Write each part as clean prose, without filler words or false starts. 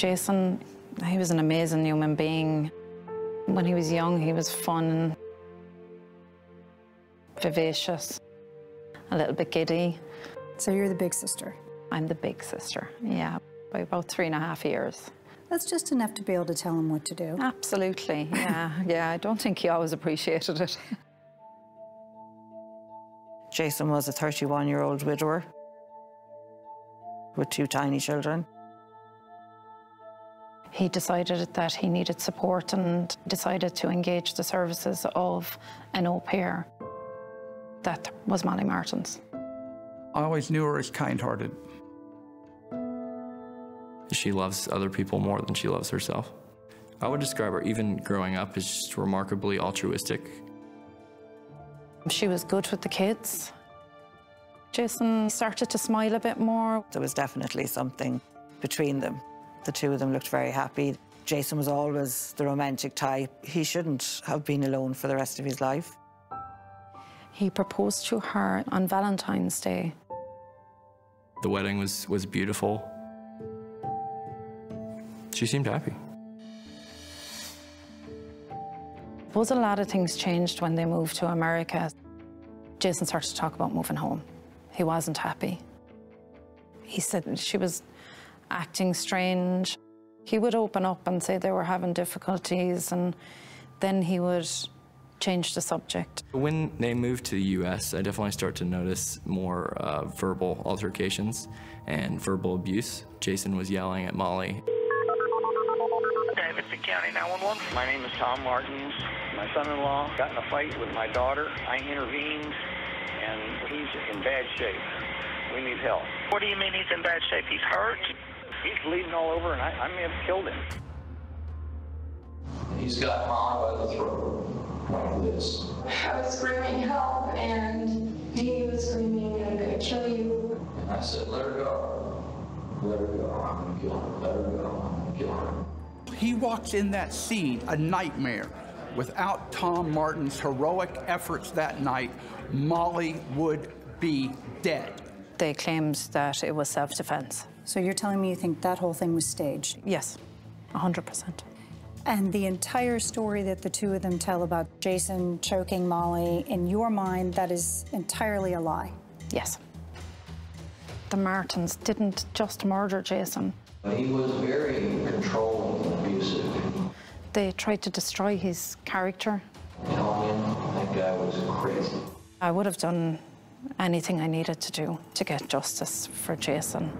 Jason, he was an amazing human being. When he was young, he was fun, vivacious, a little bit giddy. So you're the big sister? I'm the big sister, yeah, by about 3.5 years. That's just enough to be able to tell him what to do. Absolutely, yeah, yeah. I don't think he always appreciated it. Jason was a 31-year-old widower with 2 tiny children. He decided that he needed support and decided to engage the services of an au pair. That was Molly Martens. I always knew her as kind-hearted. She loves other people more than she loves herself. I would describe her, even growing up, as just remarkably altruistic. She was good with the kids. Jason started to smile a bit more. There was definitely something between them. The two of them looked very happy. Jason was always the romantic type. He shouldn't have been alone for the rest of his life. He proposed to her on Valentine's Day. The wedding was beautiful. She seemed happy. I suppose a lot of things changed when they moved to America. Jason started to talk about moving home. He wasn't happy. He said she was acting strange. He would open up and say they were having difficulties, and then he would change the subject. When they moved to the U.S., I definitely started to notice more verbal altercations and verbal abuse. Jason was yelling at Molly. Davidson County 911. My name is Tom Martens. My son-in-law got in a fight with my daughter. I intervened, and he's in bad shape. We need help. What do you mean he's in bad shape? He's hurt? He's bleeding all over, and I may have killed him. He's got Molly by the throat, like this. I was screaming help, and he was screaming, I'm gonna kill you. And I said, let her go. Let her go. I'm gonna kill her. Let her go. I'm gonna kill her. He walks in that scene a nightmare. Without Tom Martin's heroic efforts that night, Molly would be dead. They claimed that it was self-defense. So you're telling me you think that whole thing was staged? Yes, 100%. And the entire story that the two of them tell about Jason choking Molly, in your mind, that is entirely a lie? Yes. The Martens didn't just murder Jason. He was very controlling and abusive. They tried to destroy his character. Telling him that guy was crazy. I would have done anything I needed to do to get justice for Jason.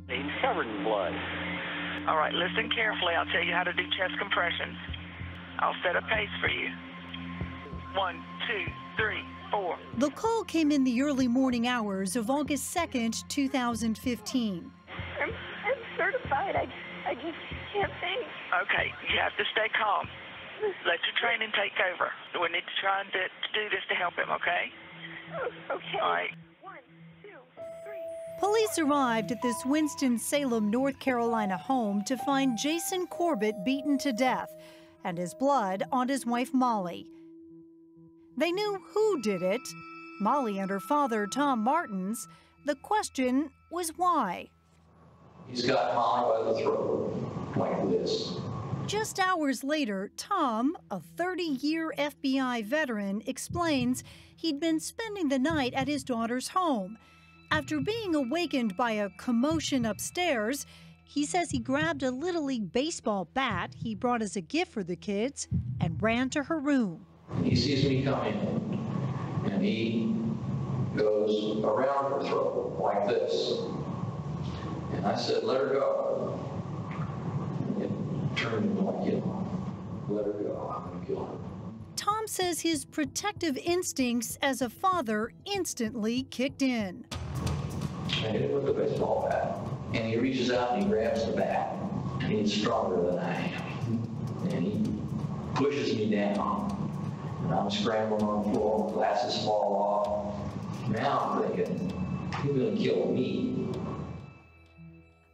He's covered in blood. All right, listen carefully. I'll tell you how to do chest compressions. I'll set a pace for you. 1, 2, 3, 4. The call came in the early morning hours of August 2nd, 2015. I'm certified. I just can't think. Okay, you have to stay calm. Let your training take over. We need to try and do this to help him, okay? Oh, okay. All right. 1, 2, 3. Police arrived at this Winston-Salem, North Carolina home to find Jason Corbett beaten to death and his blood on his wife, Molly. They knew who did it, Molly and her father, Tom Martens. The question was why. He's got Molly by the throat, like this. Just hours later, Tom, a 30-year FBI veteran, explains he'd been spending the night at his daughter's home. After being awakened by a commotion upstairs, he says he grabbed a Little League baseball bat he brought as a gift for the kids and ran to her room. He sees me come in, and he goes around her throat like this. And I said, let her go. And it turned him like, let her go, I'm going to kill her. Tom says his protective instincts as a father instantly kicked in. I hit him with a baseball bat, and he reaches out and he grabs the bat. And he's stronger than I am. And he pushes me down. And I'm scrambling on the floor, glasses fall off. Now I'm thinking, he's going to kill me.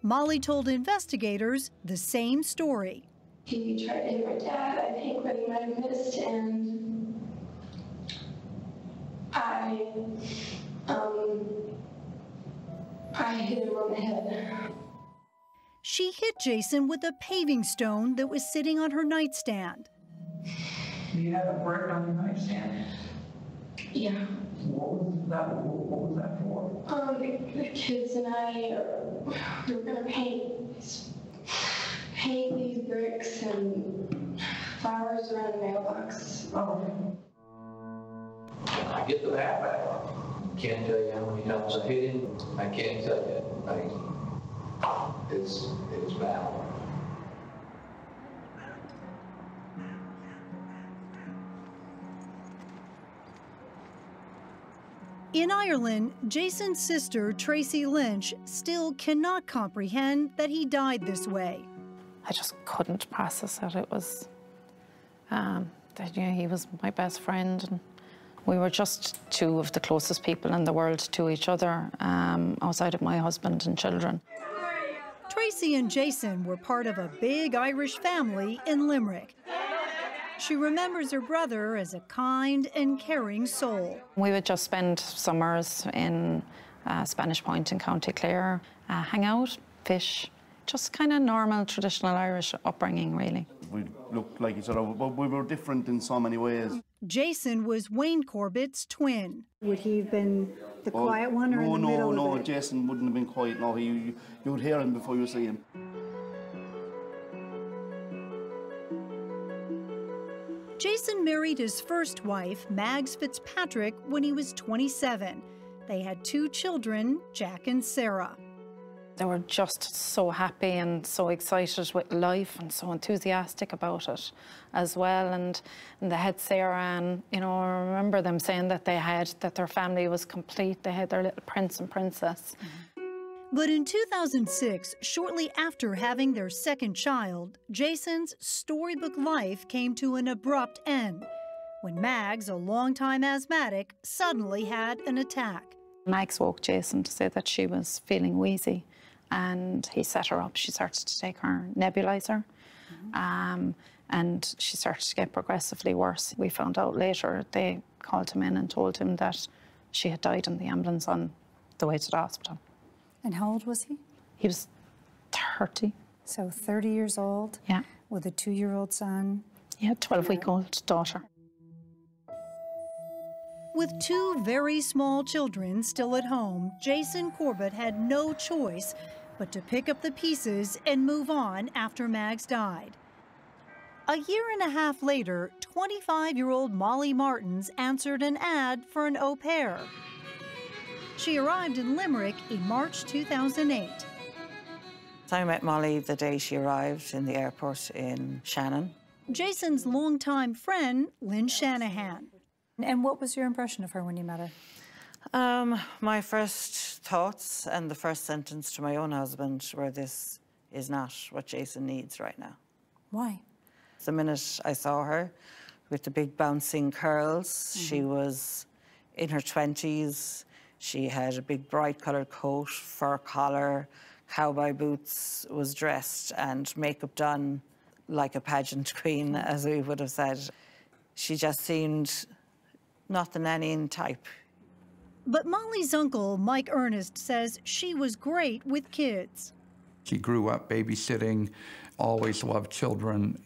Molly told investigators the same story. He tried to hit my dad, I think, but he might have missed, and I hit him on the head. She hit Jason with a paving stone that was sitting on her nightstand. Do you have a brick on your nightstand? Yeah. What was that for? The kids and I we were gonna paint these bricks and flowers around the mailbox. Oh. I get the bat back. Can't tell you how many times I hit him. I can't tell you. It's bad. In Ireland, Jason's sister, Tracy Lynch, still cannot comprehend that he died this way. I just couldn't process it. It was that he was my best friend, and we were just two of the closest people in the world to each other, outside of my husband and children. Tracy and Jason were part of a big Irish family in Limerick. She remembers her brother as a kind and caring soul. We would just spend summers in Spanish Point in County Clare, hang out, fish, just kind of normal, traditional Irish upbringing, really. We looked like each other, but we were different in so many ways. Jason was Wayne Corbett's twin. Would he have been the quiet one or in the middle of it? No, Jason wouldn't have been quiet. No, you would hear him before you see him. Jason married his first wife, Mags Fitzpatrick, when he was 27. They had 2 children, Jack and Sarah. They were just so happy and so excited with life and so enthusiastic about it as well. And they had Sarah, and I remember them saying that their family was complete. They had their little prince and princess. But in 2006, shortly after having their second child, Jason's storybook life came to an abrupt end when Mags, a longtime asthmatic, suddenly had an attack. Mags woke Jason to say that she was feeling wheezy, and he set her up. She started to take her nebulizer, and she started to get progressively worse. We found out later, they called him in and told him that she had died in the ambulance on the way to the hospital. And how old was he? He was 30. So 30 years old? Yeah. With a 2-year-old son? Yeah, 12-week-old daughter. With 2 very small children still at home, Jason Corbett had no choice but to pick up the pieces and move on after Mags died. A year and a half later, 25-year-old Molly Martens answered an ad for an au pair. She arrived in Limerick in March 2008. I met Molly the day she arrived in the airport in Shannon. Jason's longtime friend, Lynn Shanahan. And what was your impression of her when you met her? My first thoughts and the first sentence to my own husband were, this is not what Jason needs right now. Why? The minute I saw her with the big bouncing curls, she was in her 20s. She had a big bright coloured coat, fur collar, cowboy boots, was dressed and makeup done like a pageant queen, as we would have said. She just seemed not the nannying type. But Molly's uncle, Mike Ernest, says she was great with kids. She grew up babysitting, always loved children.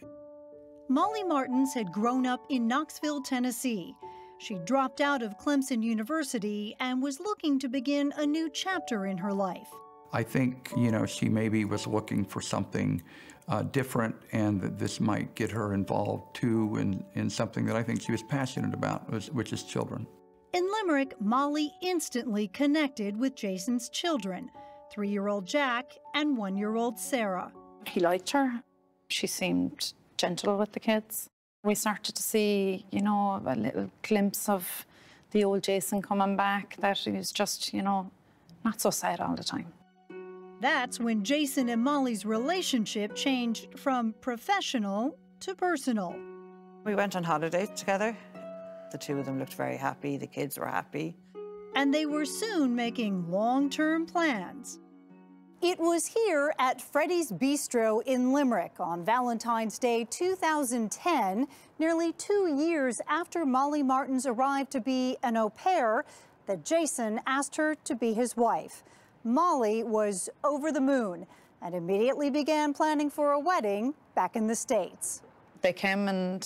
Molly Martens had grown up in Knoxville, Tennessee. She dropped out of Clemson University and was looking to begin a new chapter in her life. I think, she maybe was looking for something different, and that this might get her involved too in something that I think she was passionate about, which is children. In Limerick, Molly instantly connected with Jason's children, 3-year-old Jack and 1-year-old Sarah. He liked her. She seemed gentle with the kids. We started to see, you know, a little glimpse of the old Jason coming back, that he was just, you know, not so sad all the time. That's when Jason and Molly's relationship changed from professional to personal. We went on holiday together. The two of them looked very happy. The kids were happy. And they were soon making long-term plans. It was here at Freddy's Bistro in Limerick on Valentine's Day 2010, nearly 2 years after Molly Martens arrived to be an au pair, that Jason asked her to be his wife. Molly was over the moon and immediately began planning for a wedding back in the States. They came and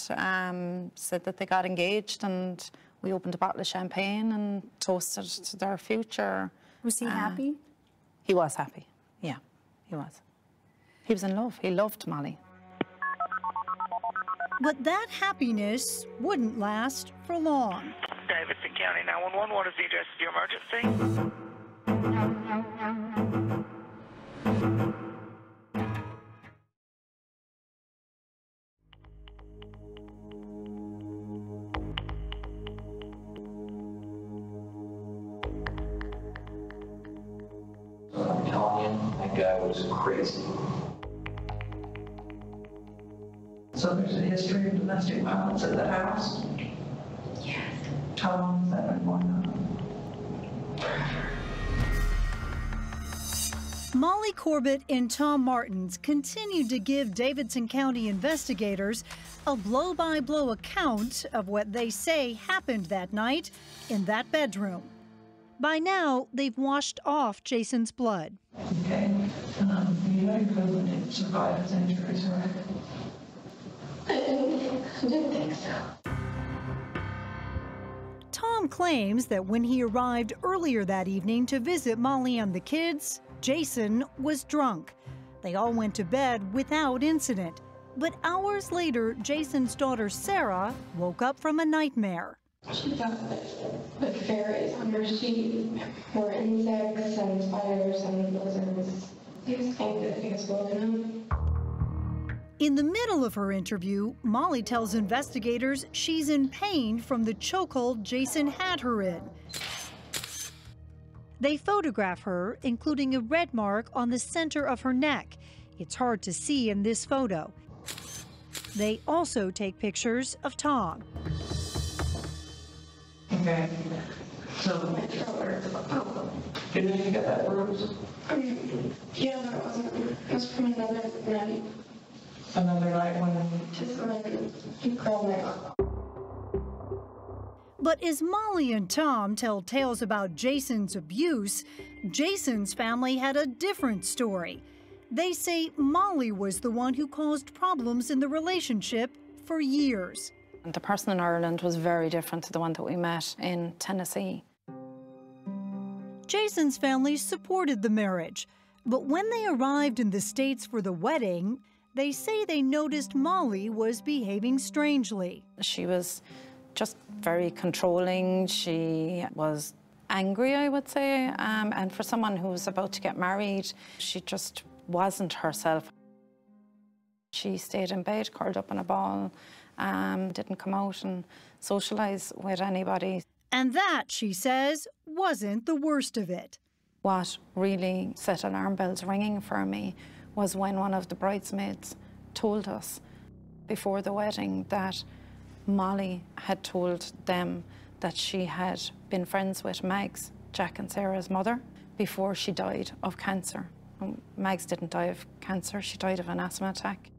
said that they got engaged, and we opened a bottle of champagne and toasted to their future. Was he happy? He was happy, yeah, he was. He was in love, he loved Molly. But that happiness wouldn't last for long. Davidson County 911, what is the address of your emergency? I'm telling you, that guy was crazy. So there's a history of domestic violence at the house? Yes. How long has that been going on? Molly Corbett and Tom Martens continued to give Davidson County investigators a blow-by-blow account of what they say happened that night in that bedroom. By now, they've washed off Jason's blood. Okay. You know your husband didn't survive his injuries, right? I didn't think so. Tom claims that when he arrived earlier that evening to visit Molly and the kids, Jason was drunk. They all went to bed without incident. But hours later, Jason's daughter Sarah woke up from a nightmare. She thought that fairies on her sheet were insects and spiders and lizards. He was thinking that he was woken up. In the middle of her interview, Molly tells investigators she's in pain from the chokehold Jason had her in. They photograph her, including a red mark on the center of her neck. It's hard to see in this photo. They also take pictures of Tom. Okay. So, My throat hurts. did you get that bruise? Yeah, but it wasn't. It was from another night. Another night when? Just when he called me up. But as Molly and Tom tell tales about Jason's abuse, Jason's family had a different story. They say Molly was the one who caused problems in the relationship for years. The person in Ireland was very different to the one that we met in Tennessee. Jason's family supported the marriage, but when they arrived in the States for the wedding, they say they noticed Molly was behaving strangely. She was just very controlling. She was angry, I would say, and for someone who was about to get married, she just wasn't herself. She stayed in bed, curled up in a ball, didn't come out and socialise with anybody. And that, she says, wasn't the worst of it. What really set alarm bells ringing for me was when one of the bridesmaids told us before the wedding that Molly had told them that she had been friends with Mags, Jack and Sarah's mother, before she died of cancer. Mags didn't die of cancer, she died of an asthma attack.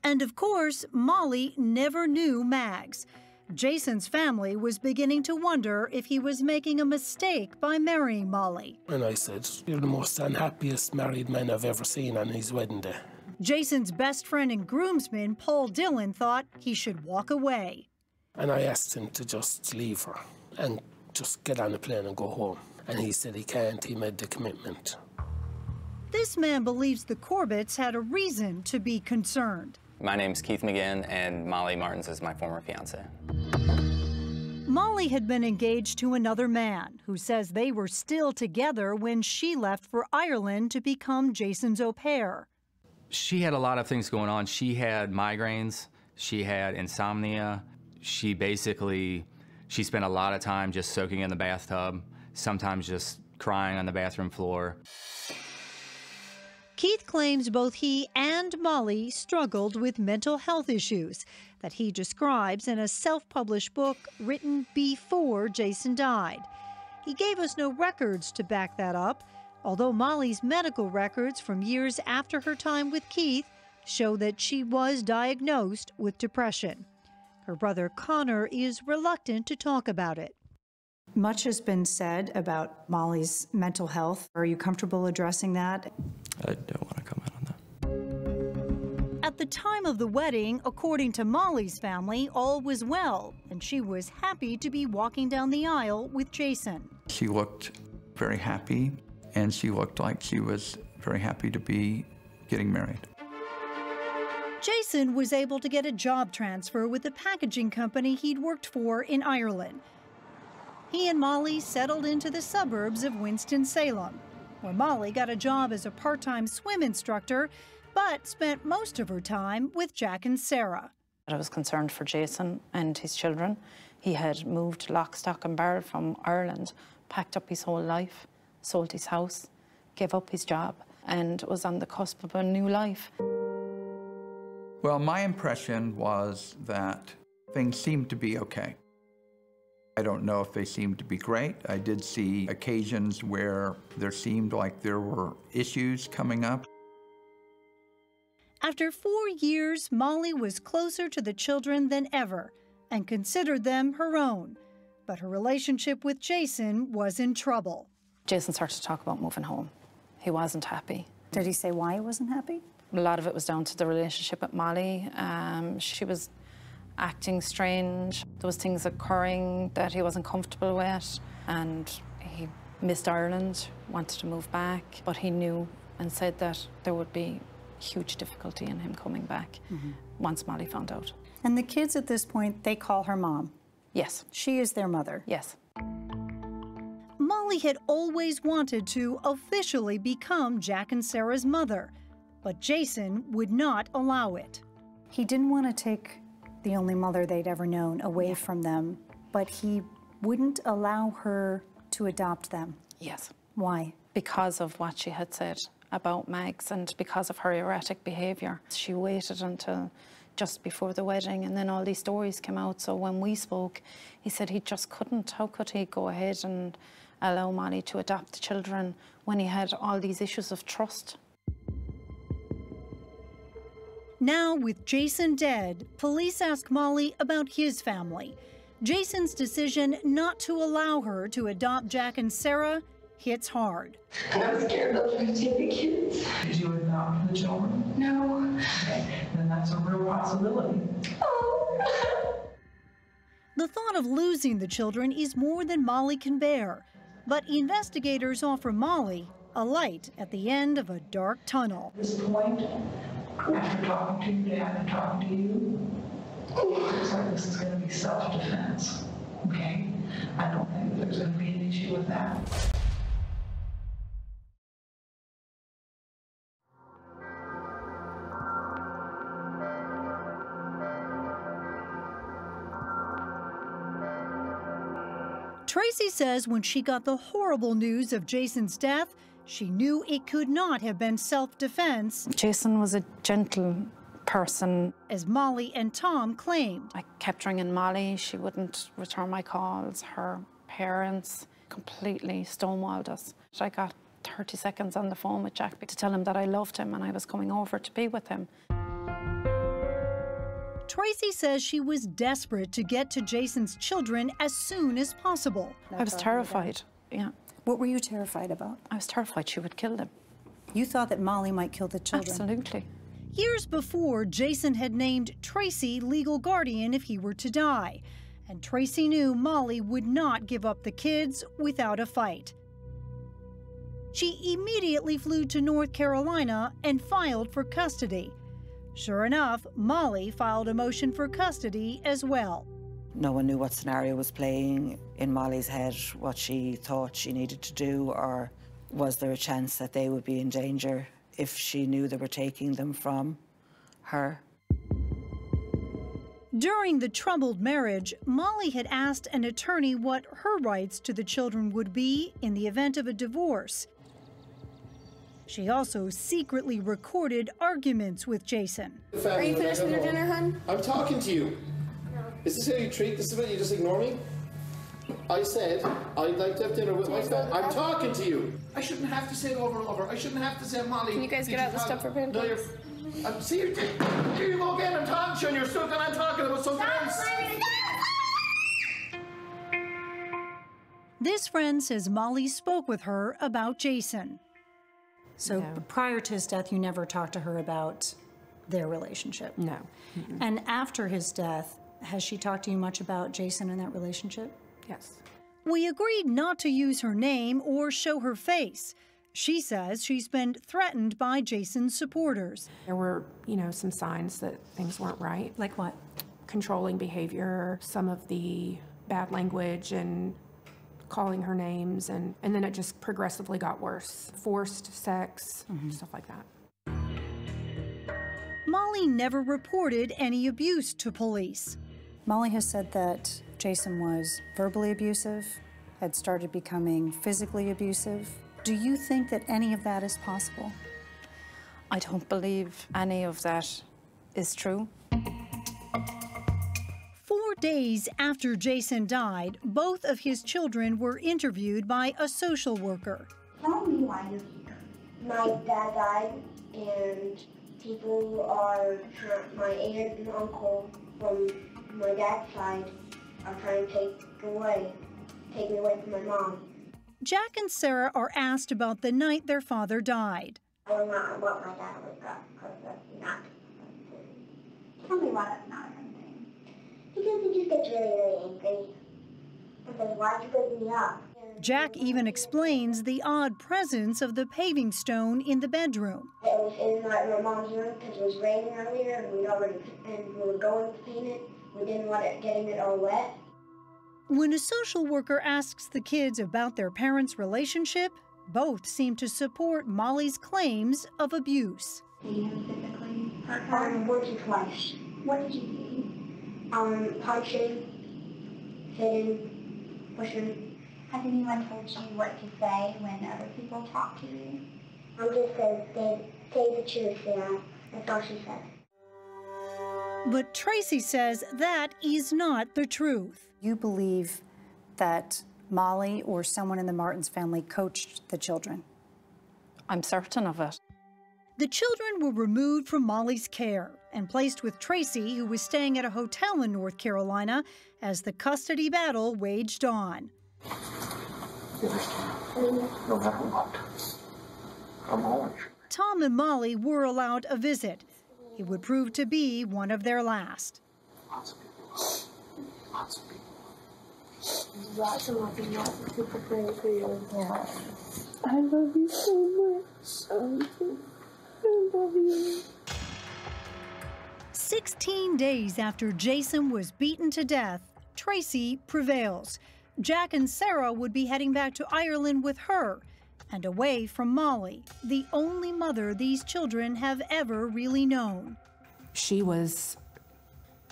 And of course, Molly never knew Mags. Jason's family was beginning to wonder if he was making a mistake by marrying Molly. And I said, "You're the most unhappiest married man I've ever seen on his wedding day." Jason's best friend and groomsman, Paul Dillon, thought he should walk away. And I asked him to just leave her and just get on a plane and go home. And he said he can't, he made the commitment. This man believes the Corbetts had a reason to be concerned. My name's Keith McGinn, and Molly Martens is my former fiance. Molly had been engaged to another man who says they were still together when she left for Ireland to become Jason's au pair. She had a lot of things going on. She had migraines, she had insomnia. She spent a lot of time just soaking in the bathtub, sometimes just crying on the bathroom floor. Keith claims both he and Molly struggled with mental health issues that he describes in a self-published book written before Jason died. He gave us no records to back that up, although Molly's medical records from years after her time with Keith show that she was diagnosed with depression. Her brother Connor is reluctant to talk about it. Much has been said about Molly's mental health. Are you comfortable addressing that? I don't want to comment on that. At the time of the wedding, according to Molly's family, all was well, and she was happy to be walking down the aisle with Jason. She looked very happy, and she looked like she was very happy to be getting married. Jason was able to get a job transfer with the packaging company he'd worked for in Ireland. He and Molly settled into the suburbs of Winston-Salem, where Molly got a job as a part-time swim instructor, but spent most of her time with Jack and Sarah. I was concerned for Jason and his children. He had moved lock, stock and barrel from Ireland, packed up his whole life, sold his house, gave up his job, and was on the cusp of a new life. Well, my impression was that things seemed to be okay. I don't know if they seemed to be great. I did see occasions where there seemed like there were issues coming up. After 4 years, Molly was closer to the children than ever and considered them her own. But her relationship with Jason was in trouble. Jason started to talk about moving home. He wasn't happy. Did he say why he wasn't happy? A lot of it was down to the relationship with Molly. She was acting strange. There was things occurring that he wasn't comfortable with, and he missed Ireland, wanted to move back, but he knew and said that there would be huge difficulty in him coming back once Molly found out. And the kids at this point, they call her mom. Yes. She is their mother. Yes. Molly had always wanted to officially become Jack and Sarah's mother, but Jason would not allow it. He didn't want to take the only mother they'd ever known away from them, but he wouldn't allow her to adopt them. Yes. Why? Because of what she had said about Mags and because of her erratic behaviour. She waited until just before the wedding, and then all these stories came out. So when we spoke, he said he just couldn't. How could he go ahead and allow Molly to adopt the children when he had all these issues of trust? Now, with Jason dead, police ask Molly about his family. Jason's decision not to allow her to adopt Jack and Sarah hits hard. I'm scared they'll try to take the kids. Did you adopt the children? No. Okay, then that's a real possibility. Oh. The thought of losing the children is more than Molly can bear, but investigators offer Molly a light at the end of a dark tunnel. At this point, after talking to your dad and talking to you, it looks like this is going to be self-defense, okay? I don't think there's going to be an issue with that. Tracy says when she got the horrible news of Jason's death, she knew it could not have been self-defense. Jason was a gentle person. As Molly and Tom claimed. I kept ringing Molly. She wouldn't return my calls. Her parents completely stonewalled us. I got 30 seconds on the phone with Jack to tell him that I loved him and I was coming over to be with him. Tracy says she was desperate to get to Jason's children as soon as possible. I was terrified, yeah. What were you terrified about? I was terrified she would kill them. You thought that Molly might kill the children? Absolutely. Years before, Jason had named Tracy legal guardian if he were to die. And Tracy knew Molly would not give up the kids without a fight. She immediately flew to North Carolina and filed for custody. Sure enough, Molly filed a motion for custody as well. No one knew what scenario was playing in Molly's head, what she thought she needed to do, or was there a chance that they would be in danger if she knew they were taking them from her. During the troubled marriage, Molly had asked an attorney what her rights to the children would be in the event of a divorce. She also secretly recorded arguments with Jason. Are you finished with your dinner, hon? I'm talking to you. No. Is this how you treat? This is what you just ignore me? I said I'd like to have dinner with my family. I'm talking to you. I shouldn't have to say it over and over. I shouldn't have to say, Molly. Can you guys get out the stuff for pancakes? No, you're. See, here you go again. I'm talking to you, and you're still going on talking about something else. This friend says Molly spoke with her about Jason. So prior to his death, you never talked to her about their relationship? No. Mm-mm. And after his death, has she talked to you much about Jason and that relationship? Yes. We agreed not to use her name or show her face. She says she's been threatened by Jason's supporters. There were, some signs that things weren't right. Like what? Controlling behavior, some of the bad language and calling her names, and then it just progressively got worse. Forced sex, stuff like that. Molly never reported any abuse to police. Molly has said that Jason was verbally abusive, had started becoming physically abusive. Do you think that any of that is possible? I don't believe any of that is true. 4 days after Jason died, both of his children were interviewed by a social worker. Tell me why you're here. My dad died, and people are, my aunt and uncle from my dad's side are trying to take me away from my mom. Jack and Sarah are asked about the night their father died. I don't know what my dad was up, because that's not a good thing. Tell me why that's not a good thing. Because he just gets really, really angry. Because why'd you pick me up? Jack even explains the odd presence of the paving stone in the bedroom. It was in my mom's room because it was raining earlier, and we were going to paint it. We didn't want it getting it all wet. When a social worker asks the kids about their parents' relationship, both seem to support Molly's claims of abuse. Did you physically hurt her? Once or twice. What did you do? Punching, hitting, pushing. Has anyone told you what to say when other people talk to you? I'm just saying, say the truth, Sarah. That's all she said. But Tracy says that is not the truth. You believe that Molly or someone in the Martens family coached the children? I'm certain of it. The children were removed from Molly's care and placed with Tracy, who was staying at a hotel in North Carolina, as the custody battle waged on. You understand? No matter what, I'm always. Tom and Molly were allowed a visit. It would prove to be one of their last. Lots of people. Lots of people. Lots of people praying for you. Yeah. I love you so much. I love you. 16 days after Jason was beaten to death, Tracy prevails. Jack and Sarah would be heading back to Ireland with her and away from Molly, the only mother these children have ever really known. She was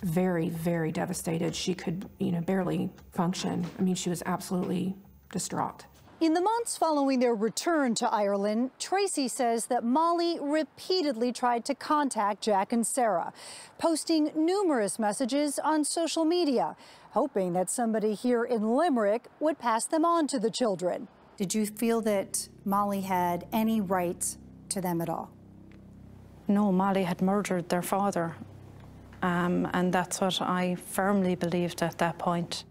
very, very devastated. She could, barely function. I mean, she was absolutely distraught. In the months following their return to Ireland, Tracy says that Molly repeatedly tried to contact Jack and Sarah, posting numerous messages on social media, hoping that somebody here in Limerick would pass them on to the children. Did you feel that Molly had any rights to them at all? No, Molly had murdered their father. And that's what I firmly believed at that point.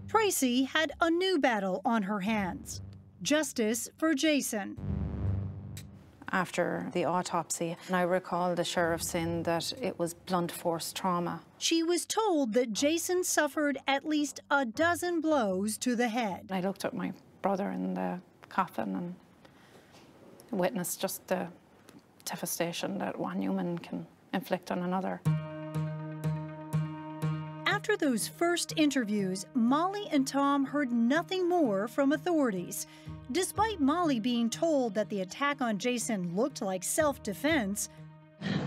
Tracy had a new battle on her hands: justice for Jason. After the autopsy, I recall the sheriff saying that it was blunt force trauma. She was told that Jason suffered at least a dozen blows to the head. I looked at my brother in the coffin and witnessed just the devastation that one human can inflict on another. those first interviews, Molly and Tom heard nothing more from authorities. Despite Molly being told that the attack on Jason looked like self-defense,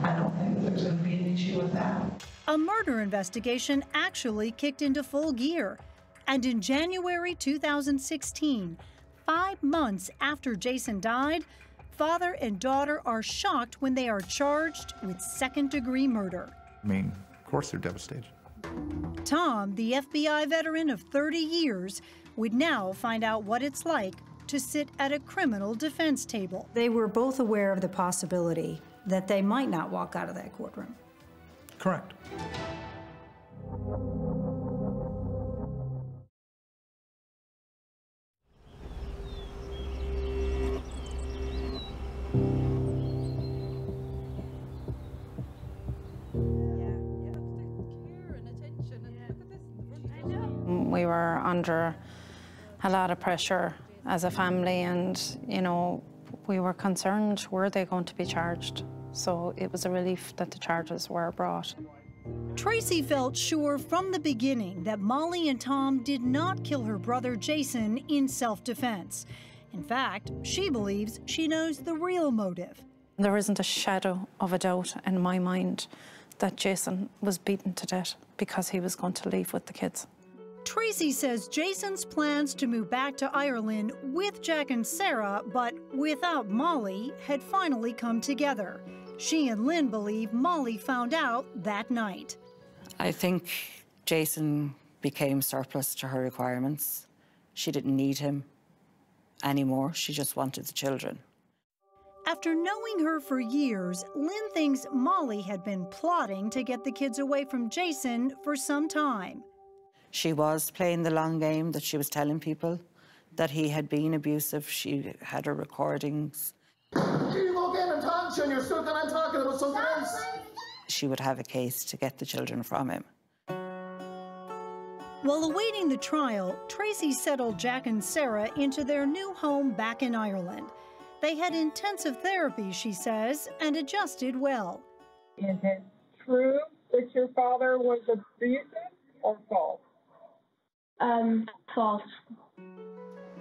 I don't think there's going to be an issue with that. a murder investigation actually kicked into full gear. And in January 2016, 5 months after Jason died, father and daughter are shocked when they are charged with second-degree murder. I mean, of course they're devastated. Tom, the FBI veteran of 30 years, would now find out what it's like to sit at a criminal defense table. They were both aware of the possibility that they might not walk out of that courtroom. Correct. We were under a lot of pressure as a family, and, you know, we were concerned, were they going to be charged? So it was a relief that the charges were brought. Tracy felt sure from the beginning that Molly and Tom did not kill her brother Jason in self-defense. In fact, she believes she knows the real motive. There isn't a shadow of a doubt in my mind that Jason was beaten to death because he was going to leave with the kids. Tracy says Jason's plans to move back to Ireland with Jack and Sarah, but without Molly, had finally come together. She and Lynn believe Molly found out that night. I think Jason became surplus to her requirements. She didn't need him anymore. She just wanted the children. After knowing her for years, Lynn thinks Molly had been plotting to get the kids away from Jason for some time. She was playing the long game, that she was telling people that he had been abusive. She had her recordings. Here you go again, I'm talking to you and you're stuck and I'm talking about something else. She would have a case to get the children from him. While awaiting the trial, Tracy settled Jack and Sarah into their new home back in Ireland. They had intensive therapy, she says, and adjusted well. Is it true that your father was abusive or false? False.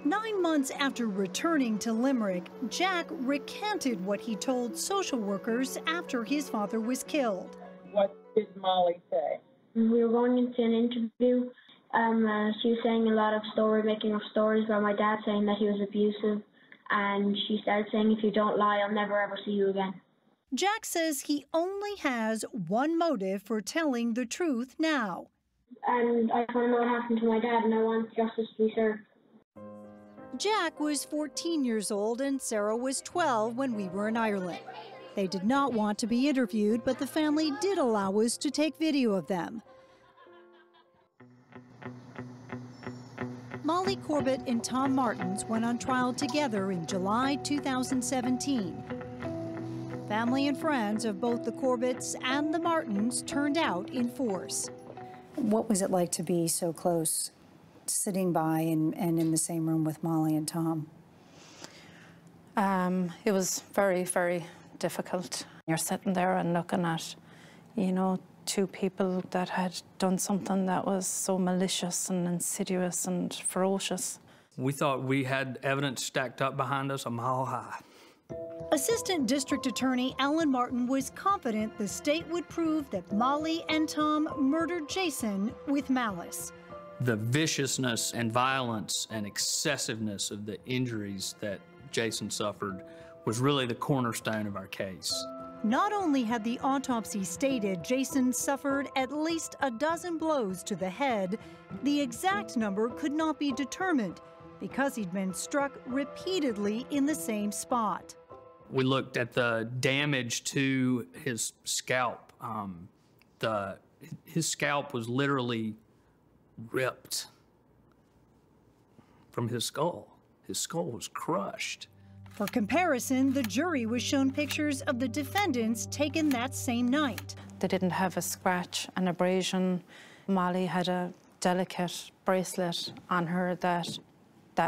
9 months after returning to Limerick, Jack recanted what he told social workers after his father was killed. What did Molly say? We were going into an interview. She was saying a lot of making up stories about my dad, saying that he was abusive. And she started saying, if you don't lie, I'll never ever see you again. Jack says he only has one motive for telling the truth now. And I want to know what happened to my dad, and I want justice to be served. Jack was 14 years old and Sarah was 12 when we were in Ireland. They did not want to be interviewed, but the family did allow us to take video of them. Molly Corbett and Tom Martens went on trial together in July 2017. Family and friends of both the Corbetts and the Martens turned out in force. What was it like to be so close, sitting by and in the same room with Molly and Tom? It was very, very difficult. You're sitting there and looking at, you know, two people that had done something that was so malicious and insidious and ferocious. We thought we had evidence stacked up behind us a mile high. Assistant District Attorney Alan Martin was confident the state would prove that Molly and Tom murdered Jason with malice. The viciousness and violence and excessiveness of the injuries that Jason suffered was really the cornerstone of our case. Not only had the autopsy stated Jason suffered at least a dozen blows to the head, the exact number could not be determined because he'd been struck repeatedly in the same spot. We looked at the damage to his scalp. His scalp was literally ripped from his skull. His skull was crushed. For comparison, the jury was shown pictures of the defendants taken that same night. They didn't have a scratch, an abrasion. Molly had a delicate bracelet on her that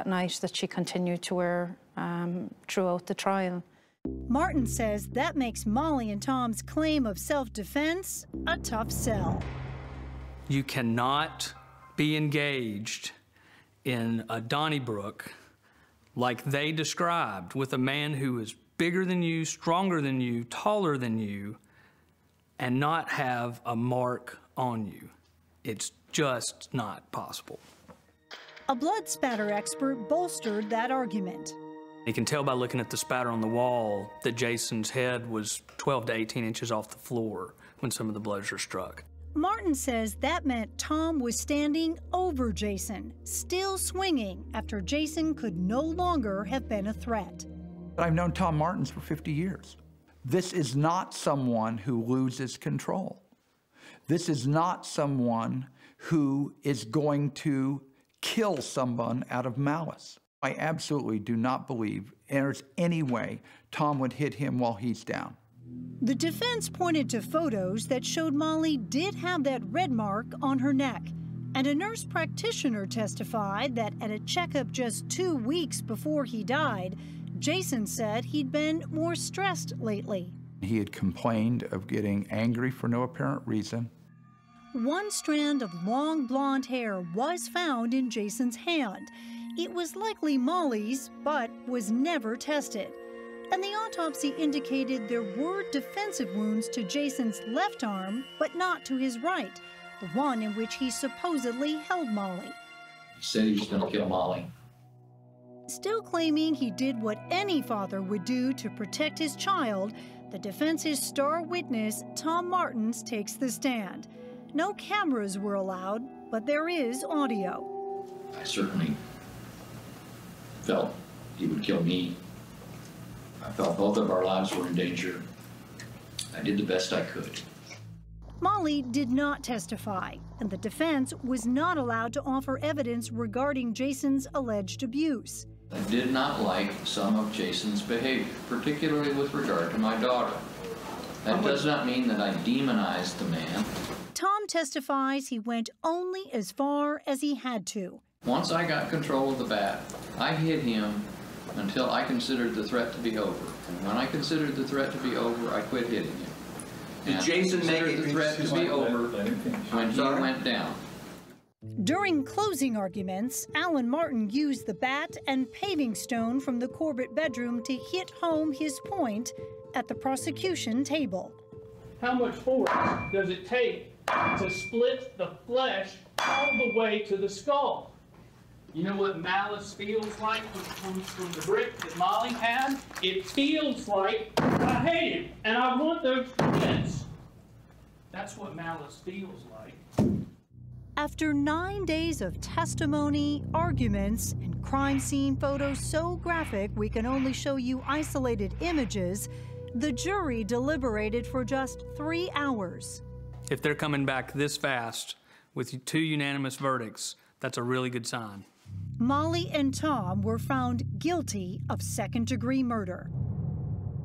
night that she continued to wear throughout the trial. Martin says that makes Molly and Tom's claim of self-defense a tough sell. You cannot be engaged in a Donnybrook like they described with a man who is bigger than you, stronger than you, taller than you, and not have a mark on you. It's just not possible. A blood spatter expert bolstered that argument. You can tell by looking at the spatter on the wall that Jason's head was 12 to 18 inches off the floor when some of the blows were struck. Martin says that meant Tom was standing over Jason, still swinging after Jason could no longer have been a threat. I've known Tom Martens for 50 years. This is not someone who loses control. This is not someone who is going to kill someone out of malice. I absolutely do not believe there's any way Tom would hit him while he's down. The defense pointed to photos that showed Molly did have that red mark on her neck. And a nurse practitioner testified that at a checkup just 2 weeks before he died, Jason said he'd been more stressed lately. He had complained of getting angry for no apparent reason. One strand of long blonde hair was found in Jason's hand. It was likely Molly's, but was never tested. And the autopsy indicated there were defensive wounds to Jason's left arm, but not to his right, the one in which he supposedly held Molly. He said he was going to kill Molly. Still claiming he did what any father would do to protect his child, the defense's star witness, Tom Martens, takes the stand. No cameras were allowed, but there is audio. I certainly felt he would kill me. I felt both of our lives were in danger. I did the best I could. Molly did not testify, and the defense was not allowed to offer evidence regarding Jason's alleged abuse. I did not like some of Jason's behavior, particularly with regard to my daughter. That does not mean that I demonized the man. Tom testifies he went only as far as he had to. Once I got control of the bat, I hit him until I considered the threat to be over. And when I considered the threat to be over, I quit hitting him. Did Jason make the threat to be over when he went down? During closing arguments, Alan Martin used the bat and paving stone from the Corbett bedroom to hit home his point at the prosecution table. How much force does it take to split the flesh all the way to the skull? You know what malice feels like from the brick that Molly had? It feels like I hate him and I want those prints. That's what malice feels like. After 9 days of testimony, arguments, and crime scene photos so graphic we can only show you isolated images, the jury deliberated for just 3 hours. If they're coming back this fast with 2 unanimous verdicts, that's a really good sign. Molly and Tom were found guilty of second-degree murder.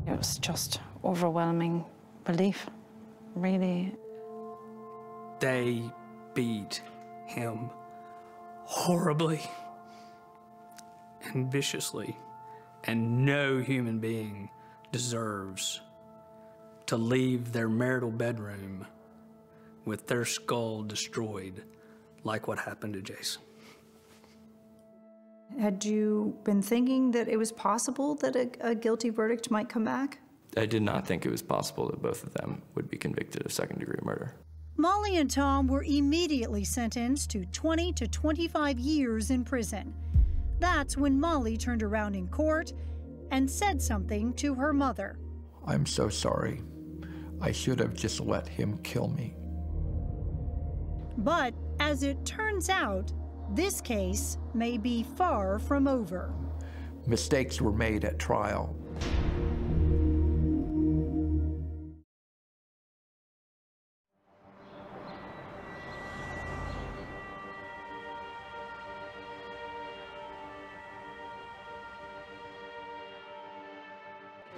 It was just overwhelming relief, really. They beat him horribly and viciously, and no human being deserves to leave their marital bedroom with their skull destroyed like what happened to Jason. Had you been thinking that it was possible that a guilty verdict might come back? I did not think it was possible that both of them would be convicted of second-degree murder. Molly and Tom were immediately sentenced to 20 to 25 years in prison. That's when Molly turned around in court and said something to her mother. I'm so sorry. I should have just let him kill me. But as it turns out, this case may be far from over. Mistakes were made at trial.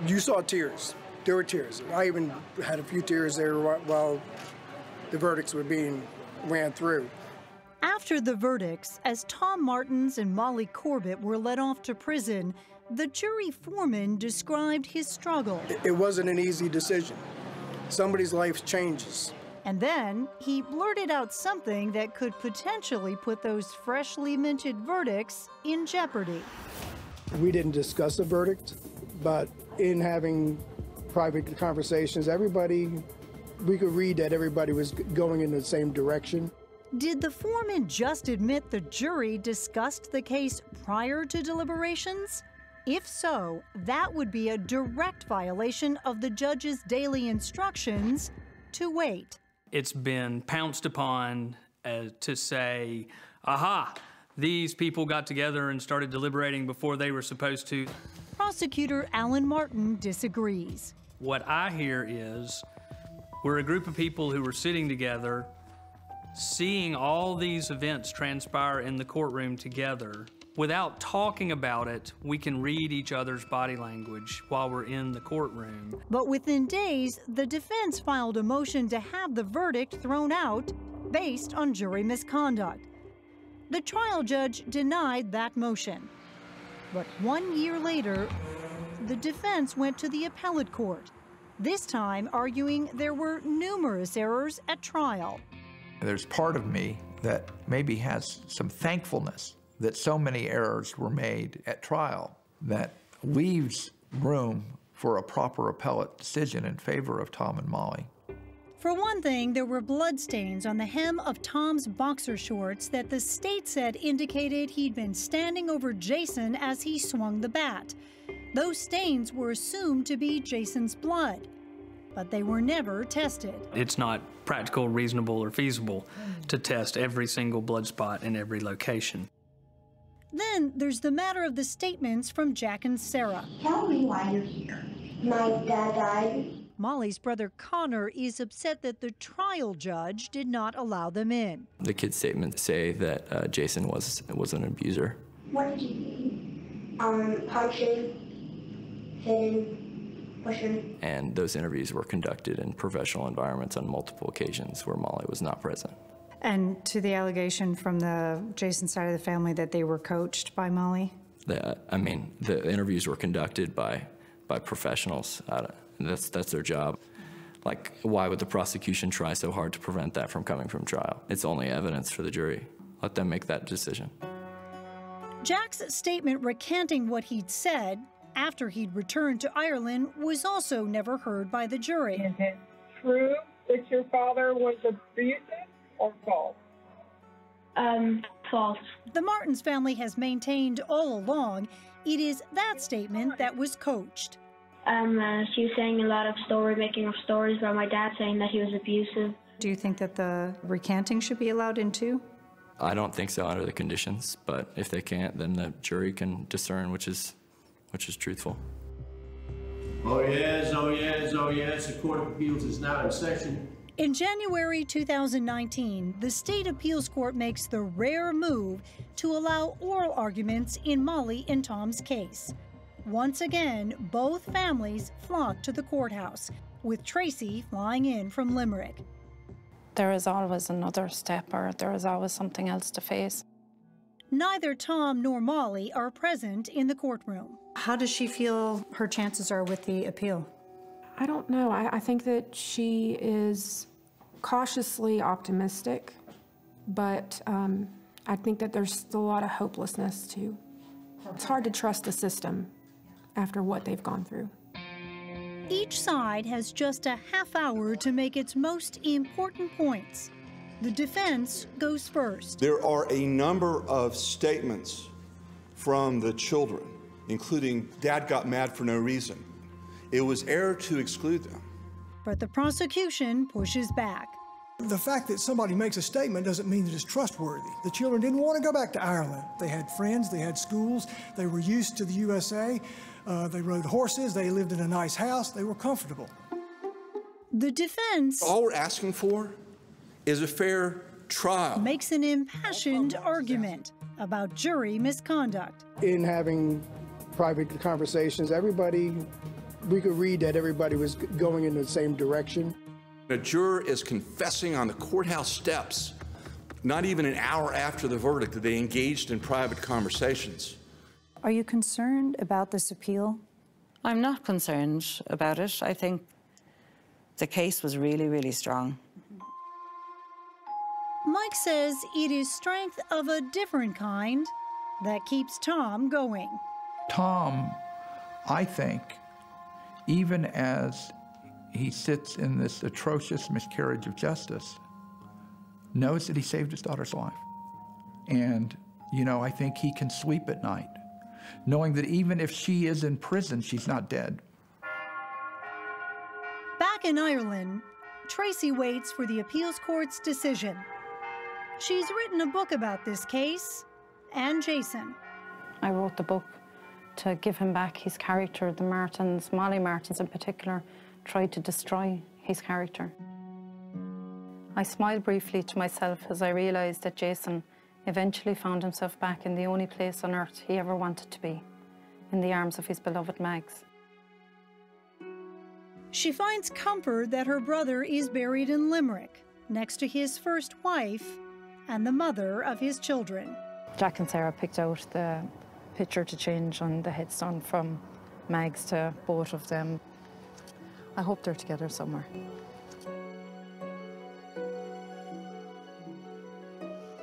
You saw tears. There were tears. I even had a few tears there while the verdicts were being ran through. After the verdicts, as Tom Martens and Molly Corbett were let off to prison, the jury foreman described his struggle. It wasn't an easy decision. Somebody's life changes. And then he blurted out something that could potentially put those freshly minted verdicts in jeopardy. We didn't discuss the verdict, but in having private conversations, we could read that everybody was going in the same direction. Did the foreman just admit the jury discussed the case prior to deliberations? If so, that would be a direct violation of the judge's daily instructions to wait. It's been pounced upon to say, aha, these people got together and started deliberating before they were supposed to. Prosecutor Alan Martin disagrees. What I hear is we're a group of people who were sitting together, seeing all these events transpire in the courtroom together. Without talking about it, we can read each other's body language while we're in the courtroom. But within days, the defense filed a motion to have the verdict thrown out based on jury misconduct. The trial judge denied that motion. But 1 year later, the defense went to the appellate court, this time arguing there were numerous errors at trial. There's part of me that maybe has some thankfulness that so many errors were made at trial that leaves room for a proper appellate decision in favor of Tom and Molly. For one thing, there were bloodstains on the hem of Tom's boxer shorts that the state said indicated he'd been standing over Jason as he swung the bat. Those stains were assumed to be Jason's blood, but they were never tested. It's not practical, reasonable, or feasible to test every single blood spot in every location. Then there's the matter of the statements from Jack and Sarah. Tell me why you're here. My dad died. Molly's brother Connor is upset that the trial judge did not allow them in. The kids' statements say that Jason was an abuser. What did you mean? Punching, hitting, pushing. And those interviews were conducted in professional environments on multiple occasions where Molly was not present. And to the allegation from the Jason side of the family that they were coached by Molly? The interviews were conducted by professionals. That's their job. Like, why would the prosecution try so hard to prevent that from coming from trial? It's only evidence for the jury. Let them make that decision. Jack's statement recanting what he'd said after he'd returned to Ireland was also never heard by the jury. Is it true that your father was abusive or false? False. The Martens family has maintained all along it is that statement that was coached. She was saying a lot of making up stories about my dad, saying that he was abusive. Do you think that the recanting should be allowed in too? I don't think so under the conditions, but if they can't, then the jury can discern which is truthful. Oh yes, oh yes, oh yes, the Court of Appeals is now in session. In January 2019, the State Appeals Court makes the rare move to allow oral arguments in Molly and Tom's case. Once again, both families flocked to the courthouse, with Tracy flying in from Limerick. There is always another step, or there is always something else to face. Neither Tom nor Molly are present in the courtroom. How does she feel her chances are with the appeal? I don't know. I think that she is cautiously optimistic, but I think that there's still a lot of hopelessness too. It's hard to trust the system after what they've gone through. Each side has just a half hour to make its most important points. The defense goes first. There are a number of statements from the children, including Dad got mad for no reason. It was error to exclude them. But the prosecution pushes back. The fact that somebody makes a statement doesn't mean that it's trustworthy. The children didn't want to go back to Ireland. They had friends, they had schools, they were used to the USA, they rode horses, they lived in a nice house, they were comfortable. The defense... All we're asking for is a fair trial. ...makes an impassioned argument about jury misconduct. In having private conversations, we could read that everybody was going in the same direction. A juror is confessing on the courthouse steps, not even an hour after the verdict, that they engaged in private conversations. Are you concerned about this appeal? I'm not concerned about it. I think the case was really, really strong. Mike says it is strength of a different kind that keeps Tom going. Tom, I think, even as he sits in this atrocious miscarriage of justice, knows that he saved his daughter's life. And, you know, I think he can sleep at night, knowing that even if she is in prison, she's not dead. Back in Ireland, Tracy waits for the appeals court's decision. She's written a book about this case and Jason. I wrote the book to give him back his character. The Martens, Molly Martens in particular, tried to destroy his character. I smiled briefly to myself as I realised that Jason eventually found himself back in the only place on earth he ever wanted to be, in the arms of his beloved Mags. She finds comfort that her brother is buried in Limerick, next to his first wife and the mother of his children. Jack and Sarah picked out the picture to change on the headstone from Mags to both of them. I hope they're together somewhere.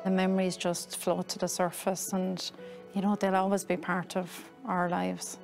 The memories just float to the surface and, you know, they'll always be part of our lives.